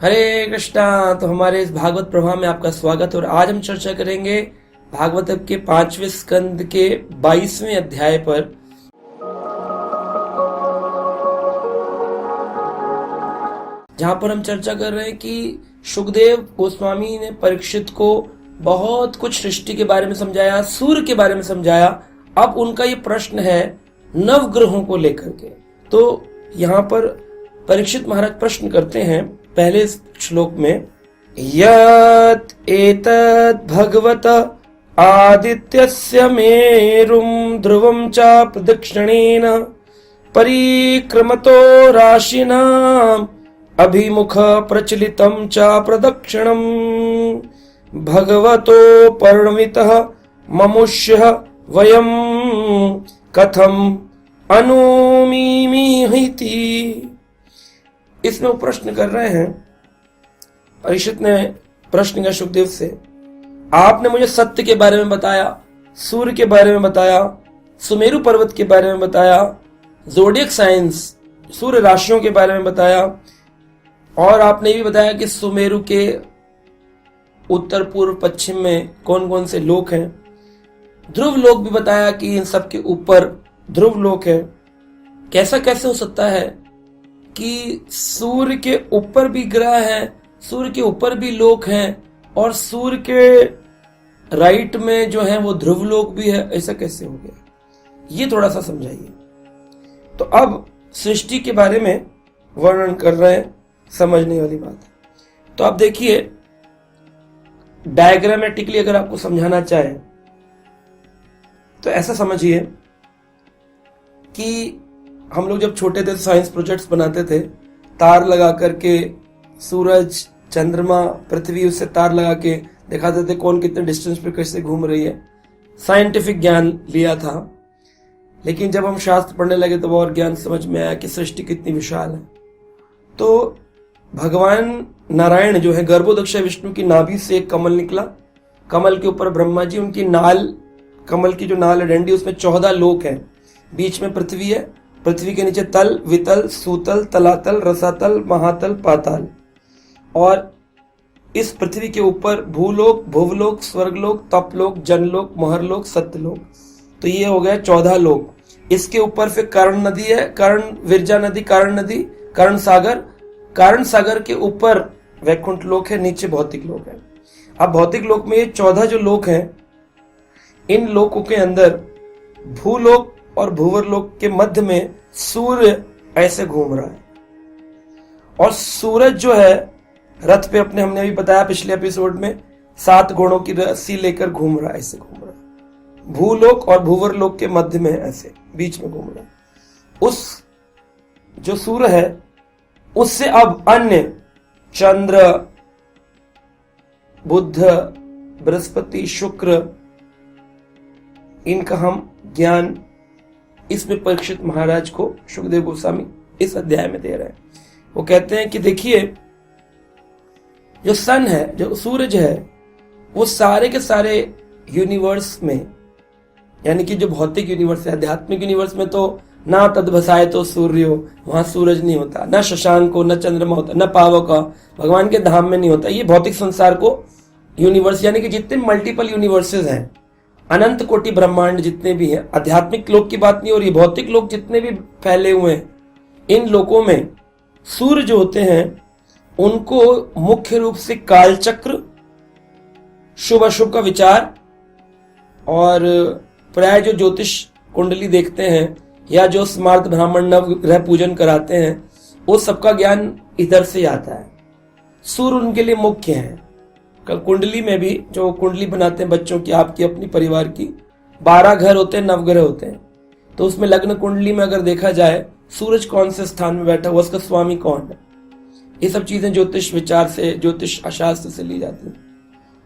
हरे कृष्णा। तो हमारे इस भागवत प्रभाव में आपका स्वागत। और आज हम चर्चा करेंगे भागवत के 5वें स्कंद के 22वें अध्याय पर। जहां पर हम चर्चा कर रहे हैं कि शुकदेव गोस्वामी ने परीक्षित को बहुत कुछ सृष्टि के बारे में समझाया, सूर्य के बारे में समझाया। अब उनका ये प्रश्न है नवग्रहों को लेकर के। तो यहाँ पर परीक्षित महाराज प्रश्न करते हैं पहले श्लोक में, यत् एतद् भगवत आदित्यस्य मेरुं ध्रुवं च प्रदक्षिणेन परिक्रमतो राशिनाम् अभिमुख प्रचलितं च प्रदक्षिणम् भगवतो परिणमितः ममुष्यः वयं कथम् अनुमीमीहिति। इसमें वो प्रश्न कर रहे हैं, परीक्षित ने प्रश्न किया शुकदेव से, आपने मुझे सत्य के बारे में बताया, सूर्य के बारे में बताया, सुमेरु पर्वत के बारे में बताया, ज़ोडिएक साइंस सूर्य राशियों के बारे में बताया, और आपने भी बताया कि सुमेरु के उत्तर पूर्व पश्चिम में कौन कौन से लोक हैं। ध्रुव लोक भी बताया कि इन सब के ऊपर ध्रुव लोक है। कैसा कैसे हो सकता है कि सूर्य के ऊपर भी ग्रह हैं, सूर्य के ऊपर भी लोक हैं, और सूर्य के राइट में जो है वो ध्रुव लोक भी है? ऐसा कैसे हो गया, ये थोड़ा सा समझाइए। तो अब सृष्टि के बारे में वर्णन कर रहे हैं, समझने वाली बात है। तो आप देखिए, डायग्रामेटिकली अगर आपको समझाना चाहे तो ऐसा समझिए कि हम लोग जब छोटे थे साइंस प्रोजेक्ट्स बनाते थे, तार लगा करके सूरज, चंद्रमा, पृथ्वी, उससे तार लगा के दिखाते थे कौन कितने डिस्टेंस पे कैसे घूम रही है। साइंटिफिक ज्ञान लिया था। लेकिन जब हम शास्त्र पढ़ने लगे तो और ज्ञान समझ में आया कि सृष्टि कितनी विशाल है। तो भगवान नारायण जो है, गर्भोदक्ष विष्णु की नाभि से एक कमल निकला, कमल के ऊपर ब्रह्मा जी, उनकी नाल, कमल की जो नाल है डंडी, उसमें 14 लोक हैं। बीच में पृथ्वी है, पृथ्वी के नीचे तल, वितल, सूतल, तलातल, रसातल, महातल, पाताल, और इस पृथ्वी के ऊपर भूलोक, भुवलोक, स्वर्गलोक, तपलोक, जनलोक, महरलोक, सत्यलोक। तो ये हो गया 14 लोक। इसके ऊपर फिर कर्ण नदी है, कर्ण, विरजा नदी, कर्ण नदी, कर्ण सागर, कर्ण सागर के ऊपर वैकुंठ लोक है, नीचे भौतिक लोक है। अब भौतिक लोक में ये 14 जो लोक हैं, इन लोकों के अंदर भूलोक और भूवर लोक के मध्य में सूर्य ऐसे घूम रहा है, और सूरज जो है रथ पे, अपने हमने भी बताया पिछले एपिसोड में, 7 घोड़ों की रस्सी लेकर घूम रहा है, ऐसे घूम रहा है। भूलोक और भूवर लोक के मध्य में ऐसे बीच में घूम रहा है। उस जो सूर्य है उससे अब अन्य चंद्र, बुध, बृहस्पति, शुक्र, इनका हम ज्ञान इसमें परीक्षित महाराज को शुकदेव गोस्वामी इस अध्याय में दे रहे हैं। वो कहते हैं कि देखिए, जो सन है, जो सूरज है, वो सारे के सारे यूनिवर्स में, यानी कि जो भौतिक यूनिवर्स है, आध्यात्मिक यूनिवर्स में तो ना तद्भसाए तो सूर्यो, वहां सूरज नहीं होता, न शशांक को, न चंद्रमा होता, न पावक, भगवान के धाम में नहीं होता। ये भौतिक संसार को यूनिवर्स, यानी कि जितने मल्टीपल यूनिवर्सेस हैं, अनंत कोटि ब्रह्मांड जितने भी हैं, आध्यात्मिक लोक की बात नहीं हो रही, भौतिक लोक जितने भी फैले हुए हैं, इन लोकों में सूर्य जो होते हैं उनको मुख्य रूप से कालचक्र, शुभ अशुभ का विचार, और प्राय जो ज्योतिष कुंडली देखते हैं या जो स्मार्त ब्राह्मण नवग्रह पूजन कराते हैं, वो सबका ज्ञान इधर से आता है। सूर्य उनके लिए मुख्य है। कुंडली में भी जो कुंडली बनाते हैं बच्चों की, आपकी अपनी परिवार की, 12 घर होते हैं, नवग्रह होते हैं। तो उसमें लग्न कुंडली में अगर देखा जाए सूरज कौन से स्थान में बैठा हुआ, उसका स्वामी कौन है, ये सब चीजें ज्योतिष विचार से, ज्योतिष शास्त्र से ली जाती है।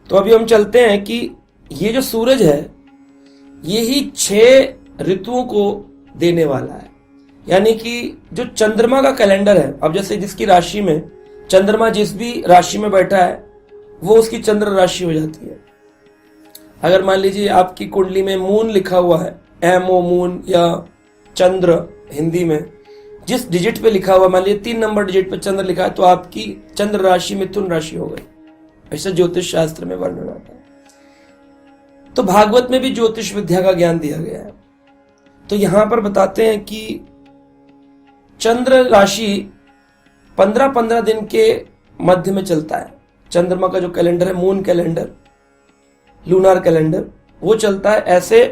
तो अभी हम चलते हैं कि ये जो सूरज है ये ही 6 ऋतुओं को देने वाला है। यानी कि जो चंद्रमा का कैलेंडर है, अब जैसे जिसकी राशि में चंद्रमा जिस भी राशि में बैठा है वो उसकी चंद्र राशि हो जाती है। अगर मान लीजिए आपकी कुंडली में मून लिखा हुआ है, एमओ मून, या चंद्र हिंदी में, जिस डिजिट पे लिखा हुआ, मान लीजिए 3 नंबर डिजिट पे चंद्र लिखा है, तो आपकी चंद्र राशि मिथुन राशि हो गई। ऐसा ज्योतिष शास्त्र में वर्णन आता है। तो भागवत में भी ज्योतिष विद्या का ज्ञान दिया गया है। तो यहां पर बताते हैं कि चंद्र राशि 15-15 दिन के मध्य में चलता है। चंद्रमा का जो कैलेंडर है, मून कैलेंडर, लूनार कैलेंडर, वो चलता है ऐसे: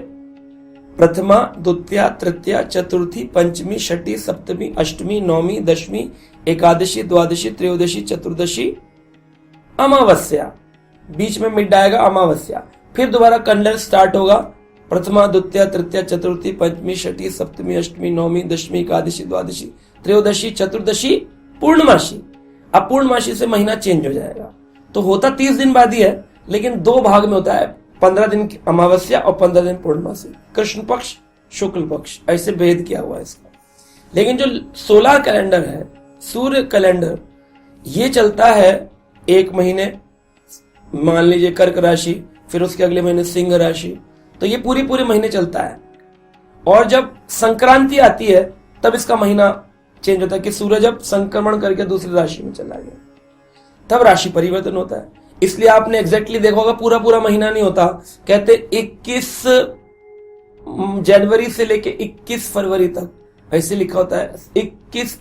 प्रथमा, द्वितीया, तृतीया, चतुर्थी, पंचमी, छठी, सप्तमी, अष्टमी, नौमी, दशमी, एकादशी, द्वादशी, त्रयोदशी, चतुर्दशी, अमावस्या। बीच में मिड आएगा अमावस्या। फिर दोबारा कैलेंडर स्टार्ट होगा: प्रथमा, द्वितीया, तृतीया, चतुर्थी, पंचमी, छठी, सप्तमी, अष्टमी, नौमी, दशमी, एकादशी, द्वादशी, त्रयोदशी, चतुर्दशी, पूर्णमासी। अब पूर्णमासी से महीना चेंज हो जाएगा। तो होता 30 दिन बाद ही है, लेकिन 2 भाग में होता है। 15 दिन की अमावस्या और 15 दिन पूर्णमासी, कृष्ण पक्ष, शुक्ल पक्ष, ऐसे भेद किया हुआ है इसका। लेकिन जो सोलर कैलेंडर है, सूर्य कैलेंडर, ये चलता है 1 महीने। मान लीजिए कर्क राशि, फिर उसके अगले महीने सिंह राशि। तो ये पूरे महीने चलता है। और जब संक्रांति आती है तब इसका महीना चेंज होता है कि सूरज अब संक्रमण करके दूसरी राशि में चला गया, तब राशि परिवर्तन होता है। इसलिए आपने एग्जैक्टली देखा होगा, पूरा महीना नहीं होता। कहते 21 जनवरी से लेके 21 फरवरी तक, ऐसे लिखा होता है।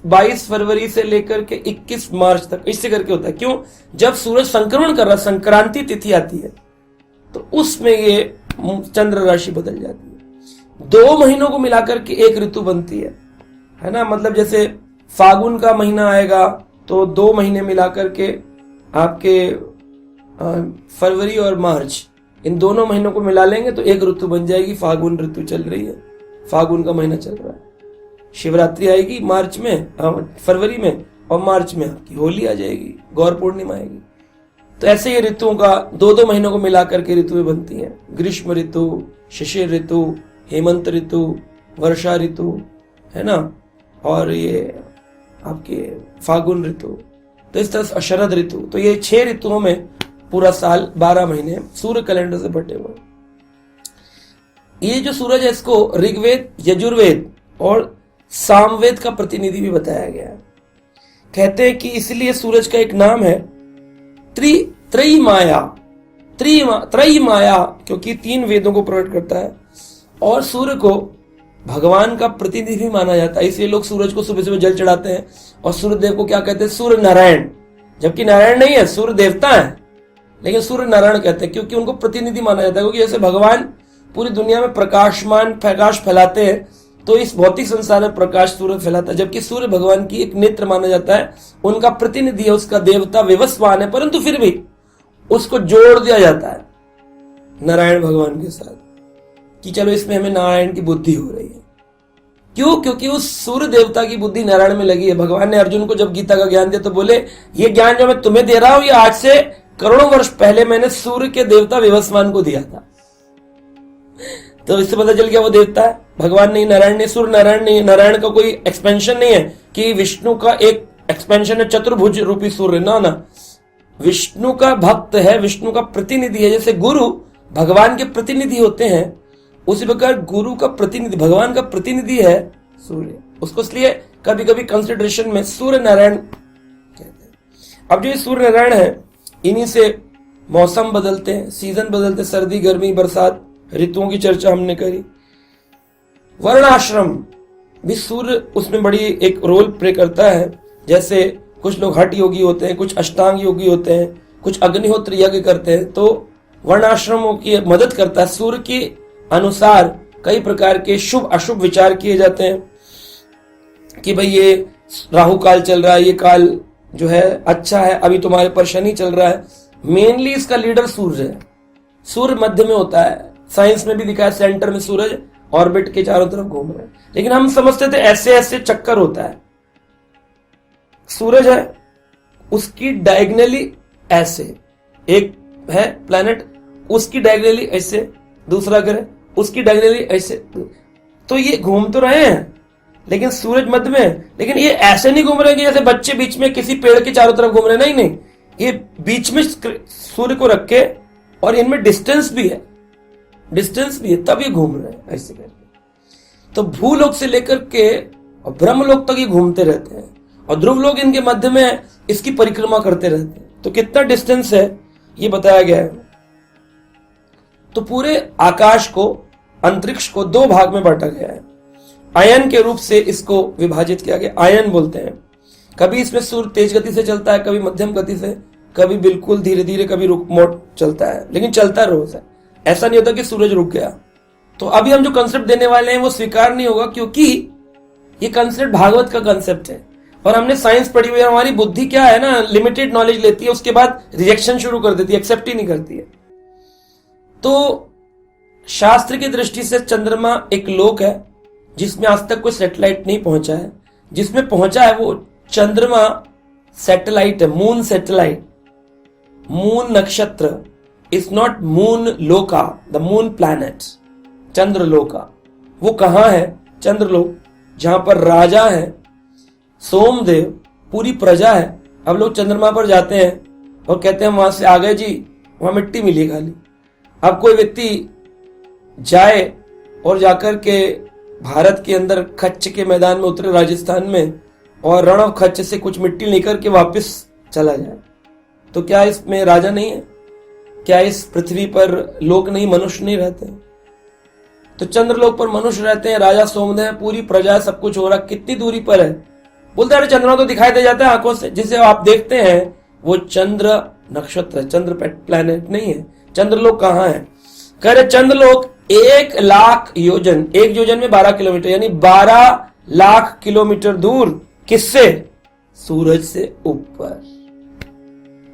22 फरवरी से लेकर के 21 मार्च तक, इससे करके होता है। क्यों? जब सूरज संक्रमण कर रहा, संक्रांति तिथि आती है, तो उसमें ये चंद्र राशि बदल जाती है। 2 महीनों को मिलाकर के एक ऋतु बनती है ना। मतलब जैसे फागुन का महीना आएगा तो 2 महीने मिलाकर के आपके फरवरी और मार्च, इन दोनों महीनों को मिला लेंगे तो एक ऋतु बन जाएगी। फागुन ऋतु चल रही है, फागुन का महीना चल रहा है। शिवरात्रि आएगी मार्च में, फरवरी में, और मार्च में आपकी होली आ जाएगी, गौर पूर्णिमा आएगी। तो ऐसे ही ऋतुओं का 2-2 महीनों को मिलाकर के ऋतुएं बनती हैं। ग्रीष्म ऋतु, शिशिर ऋतु, हेमंत ऋतु, वर्षा ऋतु, है ना, और ये आपके फागुन ऋतु, तो इस तरह से शरद ऋतु। तो ये 6 ऋतुओं में पूरा साल 12 महीने सूर्य कैलेंडर से बटे हुए। ये जो सूरज है, इसको ऋग्वेद, यजुर्वेद और सामवेद का प्रतिनिधि भी बताया गया है। कहते हैं कि इसलिए सूरज का एक नाम है त्रयी माया, क्योंकि 3 वेदों को प्रकट करता है। और सूर्य को भगवान का प्रतिनिधि भी माना जाता है। इसलिए लोग सूरज को सुबह सुबह जल चढ़ाते हैं। और सूर्य देव को क्या कहते हैं? सूर्य नारायण। जबकि नारायण नहीं है, सूर्य देवता है, लेकिन सूर्य नारायण कहते हैं क्योंकि उनको प्रतिनिधि माना जाता है। क्योंकि जैसे भगवान पूरी दुनिया में प्रकाश फैलाते हैं, तो इस भौतिक संसार में प्रकाश सूर्य फैलाता है। जबकि सूर्य भगवान की एक नेत्र माना जाता है, उनका प्रतिनिधि है, उसका देवता विवस्वान है, परंतु फिर भी उसको जोड़ दिया जाता है नारायण भगवान के साथ कि चलो इसमें हमें नारायण की बुद्धि हो रही है। क्यों? क्योंकि उस सूर्य देवता की बुद्धि नारायण में लगी है। भगवान ने अर्जुन को जब गीता का ज्ञान दिया तो बोले, ये ज्ञान जो मैं तुम्हें दे रहा हूं, ये आज से करोड़ों वर्ष पहले मैंने सूर्य के देवता विवस्वान को दिया था। तो इससे पता चल गया वो देवता है, भगवान नहीं, नारायण नहीं, सूर्य नारायण नहीं। नारायण का कोई एक्सपेंशन नहीं है कि विष्णु का एक एक्सपेंशन है चतुर्भुज रूपी सूर्य, ना। विष्णु का भक्त है, विष्णु का प्रतिनिधि है। जैसे गुरु भगवान के प्रतिनिधि होते हैं, उसी प्रकार गुरु का प्रतिनिधि, भगवान का प्रतिनिधि है सूर्य। उसको इसलिए कभी कभी कंसिडरेशन में सूर्य नारायण कहते हैं। अब जो ये सूर्य नारायण है, इन्हीं से मौसम बदलते हैं, सीजन बदलते, सर्दी, गर्मी, बरसात, ऋतुओं की चर्चा हमने करी। वर्णाश्रम भी सूर्य उसमें बड़ी एक रोल प्ले करता है। जैसे कुछ लोग हठ योगी होते हैं, कुछ अष्टांग योगी होते हैं, कुछ अग्निहोत्र यज्ञ करते हैं, तो वर्णाश्रमों की मदद करता है। सूर्य के अनुसार कई प्रकार के शुभ अशुभ विचार किए जाते हैं कि भाई ये राहु काल चल रहा है, ये काल जो है अच्छा है, अभी तुम्हारे पर शनि चल रहा है। मेनली इसका लीडर सूर्य है। सूर्य मध्य में होता है, साइंस में भी दिखाया, सेंटर में सूरज ऑर्बिट के चारों तरफ घूम रहे हैं। लेकिन हम समझते थे ऐसे ऐसे चक्कर होता है। सूरज है, उसकी डायगनली ऐसे एक है प्लैनेट, उसकी डायगनली ऐसे दूसरा ग्रह, उसकी डायगनली ऐसे, तो ये घूम तो रहे हैं लेकिन सूरज मध्य में। लेकिन ये ऐसे नहीं घूम रहे कि जैसे बच्चे बीच में किसी पेड़ के चारों तरफ घूम रहे हैं, नहीं, ये बीच में सूर्य को रख के, और इनमें डिस्टेंस भी है, तब ये घूम रहे हैं ऐसे करके। तो भूलोक से लेकर के और ब्रह्मलोक तक ये घूमते रहते हैं, और ध्रुव लोक इनके मध्य में इसकी परिक्रमा करते रहते हैं। तो कितना डिस्टेंस है ये बताया गया है। तो पूरे आकाश को, अंतरिक्ष को दो भाग में बांटा गया है। आयन के रूप से इसको विभाजित किया गया। आयन बोलते हैं, कभी इसमें सूर्य तेज गति से चलता है, कभी मध्यम गति से, कभी बिल्कुल धीरे धीरे, कभी रुक मोड़ चलता है, लेकिन चलता रोज है। ऐसा नहीं होता कि सूरज रुक गया। तो अभी हम जो कंसेप्ट देने वाले हैं वो स्वीकार नहीं होगा, क्योंकि ये कंसेप्ट भागवत का कंसेप्ट है और हमने साइंस पढ़ी हुई है। हमारी बुद्धि क्या है ना, लिमिटेड नॉलेज लेती है, उसके बाद रिजेक्शन शुरू कर देती है, एक्सेप्ट ही नहीं करती है। तो शास्त्र की दृष्टि से चंद्रमा एक लोक है जिसमें आज तक कोई सैटेलाइट नहीं पहुंचा है। जिसमें पहुंचा है वो चंद्रमा सैटेलाइट है, मून सैटेलाइट, मून नक्षत्र। इज नॉट मून लोका, द मून प्लैनेट, चंद्रलोका। वो कहां है? चंद्रलोक, जहां पर राजा है सोमदेव, पूरी प्रजा है। अब लोग चंद्रमा पर जाते हैं और कहते हैं वहां से आ गए जी, वहां मिट्टी मिली खाली। अब कोई व्यक्ति जाए और जाकर के भारत के अंदर कच्छ के मैदान में उतरे, राजस्थान में, और रण ऑफ कच्छ से कुछ मिट्टी लेकर के वापस चला जाए, तो क्या इसमें राजा नहीं है? क्या इस पृथ्वी पर लोक नहीं, मनुष्य नहीं रहते? तो चंद्रलोक पर मनुष्य रहते हैं, राजा सोमदेव, पूरी प्रजा, सब कुछ हो रहा। कितनी दूरी पर है? बोलते हैं चंद्रमा तो दिखाई दे जाता है आंखों से, जिसे आप देखते हैं वो चंद्र नक्षत्र, चंद्र प्लैनेट नहीं है। चंद्रलोक कहां है? कह रहे चंद्रलोक 1,00,000 योजन, एक योजन में 12 किलोमीटर, यानी 12 लाख किलोमीटर दूर। किससे? सूरज से ऊपर।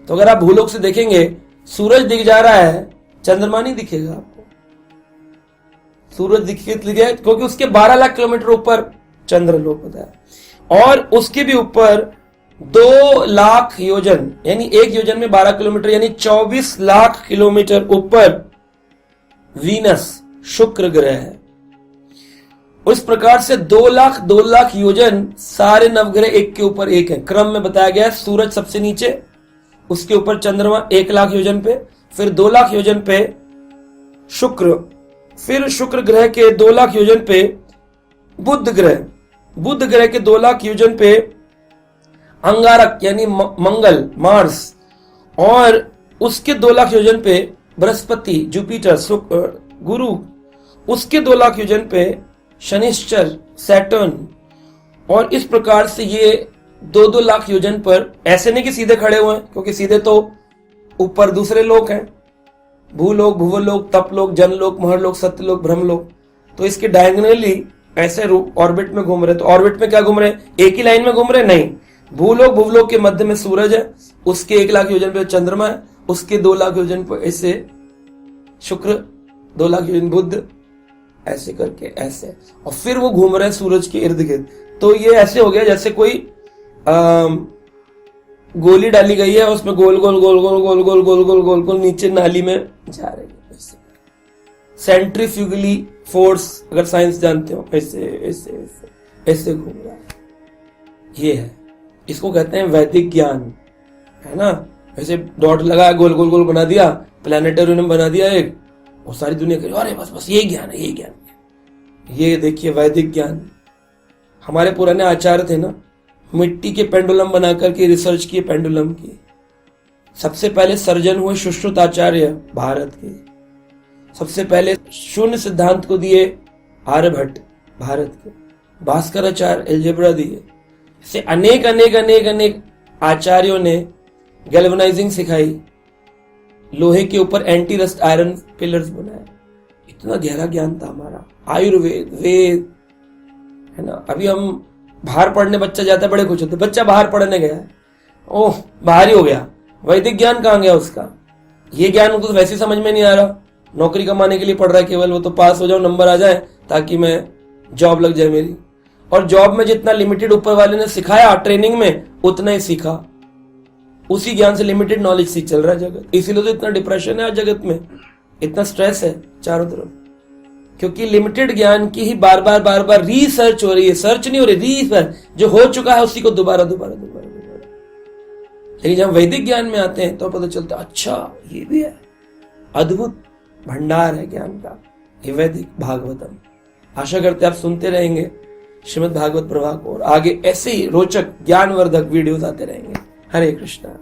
तो अगर आप भूलोक से देखेंगे, सूरज दिख जा रहा है, चंद्रमा नहीं दिखेगा आपको। सूरज दिखेगा क्योंकि उसके 12 लाख किलोमीटर ऊपर चंद्रलोक होता है, और उसके भी ऊपर 2 लाख योजन, यानी एक योजन में 12 किलोमीटर, यानी 24 लाख किलोमीटर ऊपर वीनस, शुक्र ग्रह है। उस प्रकार से 2 लाख योजन सारे नवग्रह एक के ऊपर एक है। क्रम में बताया गया है, सूरज सबसे नीचे, उसके ऊपर चंद्रमा 1 लाख योजन पे, फिर 2 लाख योजन पे शुक्र, फिर शुक्र ग्रह के 2 लाख योजन पे बुध ग्रह, बुध ग्रह के 2 लाख योजन पे अंगारक यानी मंगल, मार्स, और उसके 2 लाख योजन पे बृहस्पति, जुपिटर, गुरु, उसके 2 लाख योजन पे शनिश्चर, सैटर्न। और इस प्रकार से ये 2-2 लाख योजन पर, ऐसे नहीं कि सीधे खड़े हुए हैं, क्योंकि सीधे तो ऊपर दूसरे लोक हैं, भूलोक, भुवलोक, तपलोक, जनलोक, महरलोक, सत्यलोक, ब्रह्मलोक। तो इसके डायगोनली ऐसे ऑर्बिट में घूम रहे। तो ऑर्बिट में क्या घूम रहे? एक ही लाइन में घूम रहे? नहीं, भूलोक भुवलोक के मध्य में सूरज है, उसके 1 लाख योजन पे चंद्रमा है, उसके 2 लाख योजन पर ऐसे शुक्र, 2 लाख योजन बुध, ऐसे करके ऐसे, और फिर वो घूम रहे हैं सूरज के इर्द गिर्द। तो ये ऐसे हो गया जैसे कोई गोली डाली गई है, उसमें गोल गोल गोल गोल गोल गोल गोल गोल गोल गोल नीचे नाली में जा रही है। सेंट्रीफ्यूगली फोर्स, अगर साइंस जानते हो, ऐसे ऐसे ऐसे ऐसे घूम रहा है। ये है, इसको कहते हैं वैदिक ज्ञान, है ना। वैसे डॉट लगा, गोल गोल गोल बना दिया, प्लैनेटोरियम बना दिया एक, और सारी दुनिया कह अरे बस बस ये ज्ञान है, ये ज्ञान। ये देखिए वैदिक ज्ञान। हमारे पुराने आचार्य थे ना, मिट्टी के पेंडुलम बनाकर के रिसर्च किए, पेंडुलम की। सबसे पहले सर्जन हुए सुश्रुत आचार्य भारत के। सबसे पहले शून्य सिद्धांत को दिए आर्यभट्ट भारत के। भास्कराचार्य एल्जेब्रा दिए। ऐसे अनेक अनेक अनेक अनेक आचार्यों ने गैल्वेनाइजिंग सिखाई, लोहे के ऊपर एंटी रस्ट आयरन पिलर्स बनाए। इतना गहरा ज्ञान था हमारा। आयुर्वेद, वेद, है ना। अभी हम बाहर पढ़ने, बच्चा जाता है बड़े खुश होते, बच्चा बाहर पढ़ने गया है, ओह बाहर ही हो गया, वैदिक ज्ञान कहाँ गया उसका। ये ज्ञान उनको तो वैसे समझ में नहीं आ रहा, नौकरी कमाने के लिए पढ़ रहा है केवल, वो तो पास हो जाओ, नंबर आ जाए ताकि मैं जॉब लग जाए मेरी। और जॉब में जितना लिमिटेड ऊपर वाले ने सिखाया ट्रेनिंग में, उतना ही सीखा, उसी ज्ञान से लिमिटेड नॉलेज से चल रहा है जगत। इसीलिए तो इतना डिप्रेशन है आज जगत में, इतना स्ट्रेस है चारों तरफ, क्योंकि लिमिटेड ज्ञान की ही बार बार बार बार रिसर्च हो रही है। सर्च नहीं हो रही, रिसर्च। जो हो चुका है उसी को दोबारा दोबारा दोबारा दोबारा। लेकिन जब वैदिक ज्ञान में आते हैं तो पता चलता अच्छा ये भी है, अद्भुत भंडार है ज्ञान का ये वैदिक भागवतम। आशा करते आप सुनते रहेंगे, श्रीमद् भागवत प्रवाह को, और आगे ऐसे ही रोचक ज्ञानवर्धक वीडियोस आते रहेंगे। हरे कृष्णा।